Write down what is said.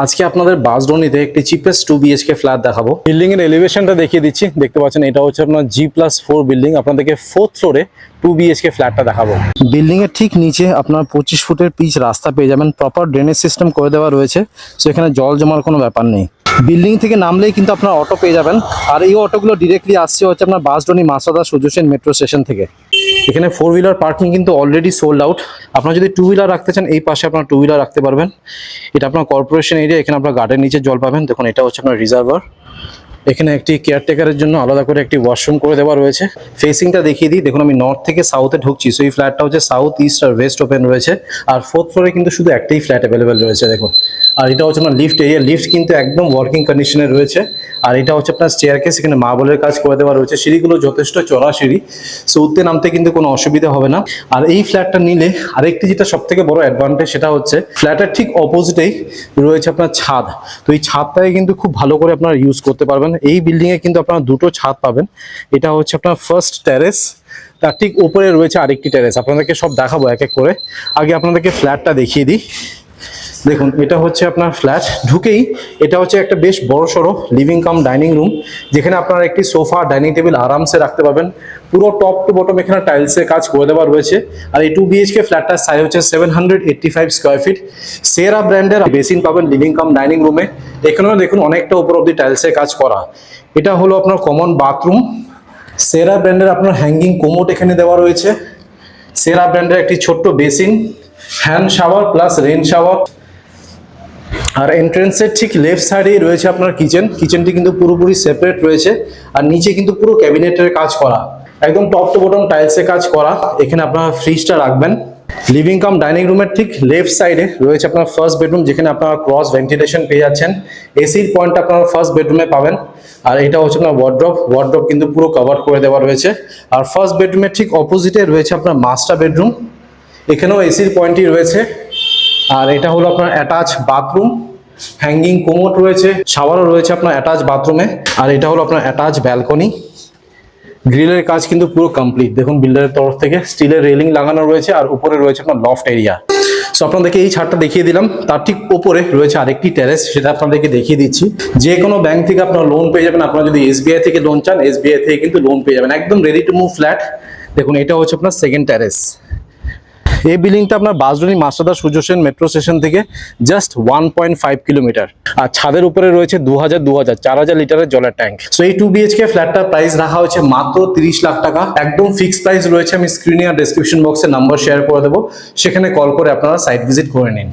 আজকে আপনাদের বাসডনিতে একটি চিপেস্ট 2 বিএইচকে ফ্ল্যাট দেখাবো। বিল্ডিং এর এলিভেশনটা দেখিয়ে দিচ্ছি। দেখতে পাচ্ছেন এটা হচ্ছে আপনার G+4 বিল্ডিং। আপনাদেরকে 4th ফ্লোরে 2 বিএইচকে ফ্ল্যাটটা দেখাবো। বিল্ডিং এর ঠিক নিচে আপনার 25 ফুটের পিচ রাস্তা পেয়ে যাবেন। প্রপার ড্রেনেজ সিস্টেম করে দেওয়া রয়েছে, সো এখানে জল জমার কোনো ব্যাপার নেই। বিল্ডিং থেকে নামলেই কিন্তু আপনার অটো পেয়ে যাবেন, আর এই অটোগুলো ডিরেক্টলি আসছে হচ্ছে আপনার বাসডনি মাসাদা সূর্য সেন মেট্রো স্টেশন থেকে। এখানে 4 হুইলার পার্কিং কিন্তু অলরেডি সোল্ড আউট। আপনারা যদি 2 হুইলার রাখতে চান এই পাশে আপনারা 2 হুইলার রাখতে পারবেন। এটা আপনার কর্পোরেশন এরিয়া, এখানে আপনার গার্ডের নিচে জল পাবেন। দেখুন এটা হচ্ছে আপনার রিজার্ভার। এখানে একটি কেয়ারটেকারের জন্য আলাদা করে একটি ওয়াশরুম করে দেওয়া রয়েছে। ফেসিংটা দেখিয়ে দিই। দেখুন আমি নর্থ থেকে সাউথে ঢুকছি, সো এই ফ্ল্যাটটা হচ্ছে সাউথ, ইস্ট আর ওয়েস্ট ওপেন রয়েছে। আর 4th ফ্লোরে কিন্তু শুধু একটাই ফ্ল্যাট অ্যাভেলেবেল রয়েছে দেখুন। আর এটা হচ্ছে আপনার লিফট এরিয়া। লিফট কিন্তু একদম ওয়ার্কিং কন্ডিশনে রয়েছে। আর এটা হচ্ছে আপনার স্টেয়ারকেস, এখানে মার্বেলের কাজ করে দেওয়া রয়েছে। সিঁড়িগুলো যথেষ্ট চড়া সিঁড়ি, সো উঠতে নামতে কিন্তু কোনো অসুবিধা হবে না। আর এই ফ্ল্যাটটা নিলে আরেকটি যেটা সব থেকে বড় অ্যাডভান্টেজ, সেটা হচ্ছে ফ্ল্যাটের ঠিক অপোজিটেই রয়েছে আপনার ছাদ। তো এই ছাদটাকে কিন্তু খুব ভালো করে আপনারা ইউজ করতে পারবেন। এই বিল্ডিং এ কিন্তু আপনারা দুটো ছাদ পাবেন। এটা হচ্ছে আপনার ফার্স্ট টেরেস, তার ঠিক উপরে রয়েছে আরেকটি টেরেস। আপনাদেরকে সব দেখাবো এক এক করে। আগে আপনাদেরকে ফ্ল্যাটটা দেখিয়ে দিই। দেখুন এটা হচ্ছে আপনার ফ্ল্যাট। ঢুকেই এটা হচ্ছে একটা বেশ বড় সড়ো লিভিং কাম ডাইনিং রুম, যেখানে আপনারা একটি সোফা, ডাইনিং টেবিল আরামসে রাখতে পারবেন। পুরো টপ টু বটম এখানে টাইলসের কাজ করে দেওয়া রয়েছে। আর এই 2 বিএইচকে ফ্ল্যাটটার সাইজ হচ্ছে 785 স্কোয়ার ফিট। সেরা ব্র্যান্ডের বেসিন পাবেন লিভিং কাম ডাইনিং রুমে। এখানেও দেখুন অনেকটা উপর অব্দি টাইলসের কাজ করা। এটা হলো আপনার কমন বাথরুম। সেরা ব্র্যান্ডের আপনার হ্যাঙ্গিং কোমোড এখানে দেওয়া রয়েছে। সেরা ব্র্যান্ডের একটি ছোট্ট basin, hand shower plus rain shower. আর এন্ট্রেন্সের ঠিক লেফট সাইডেই রয়েছে আপনার কিচেন। কিচেনটি কিন্তু পুরোপুরি সেপারেট রয়েছে। আর নিচে কিন্তু পুরো ক্যাবিনেটের কাজ করা, একদম টপ টু বটম টাইলসের কাজ করা। এখানে আপনারা ফ্রিজটা রাখবেন। লিভিং কাম ডাইনিং রুমের ঠিক লেফট সাইডে রয়েছে আপনার ফার্স্ট বেডরুম, যেখানে আপনারা ক্রস ভেন্টিলেশন পেয়ে যাচ্ছেন। এসির পয়েন্ট আপনারা ফার্স্ট বেডরুমে পাবেন। আর এটা হচ্ছে আপনার ওয়ার্ড্রপ। ওয়ার্ড্রপ কিন্তু পুরো কভার করে দেওয়া রয়েছে। আর ফার্স্ট বেডরুমের ঠিক অপোজিটে রয়েছে আপনার মাস্টার বেডরুম। এখানেও এসির পয়েন্টই রয়েছে। আর এটা হলো আপনার অ্যাটাচ বাথরুম, হ্যাঙ্গিং কোমোড রয়েছে, শাওয়ারও রয়েছে আপনার অ্যাটাচ বাথরুমে। আর এটা হলো আপনার অ্যাটাচ ব্যালকনি। গ্রিলের কাজ কিন্তু পুরো কমপ্লিট। দেখুন বিল্ডারের তরফ থেকে স্টিলের রেলিং লাগানো রয়েছে। আর উপরে রয়েছে আপনার লফট এরিয়া। সো আপনাদেরকে এই ছাদটা দেখিয়ে দিলাম। তার ঠিক উপরে রয়েছে আরেকটি টেরেস, সেটা আপনাদেরকে দেখিয়ে দিচ্ছি। যে কোনো ব্যাংক থেকে আপনারা লোন পেয়ে যাবেন। আপনারা যদি এসবিআই থেকে লোন চান, এসবিআই থেকে কিন্তু লোন পেয়ে যাবেন। একদম রেডি টু মুভ ফ্ল্যাট। দেখুন এটা হচ্ছে আপনার সেকেন্ড টেরেস। এই বিল্ডিংটা আপনার বাসডনি মাসাদা সূর্য সেন মেট্রো স্টেশন থেকে জাস্ট 1.5 কিলোমিটার। আর ছাদের উপরে রয়েছে 4,000 লিটারের জলের ট্যাঙ্ক। সো এই 2 বিএইচকে ফ্ল্যাটটার প্রাইস রাখা হয়েছে মাত্র 30 লাখ টাকা। একদম ফিক্সড প্রাইস রয়েছে। আমি স্ক্রিনে আর ডেসক্রিপশন বক্সে নাম্বার শেয়ার করে দেবো, সেখানে কল করে আপনারা সাইট ভিজিট করে নিন।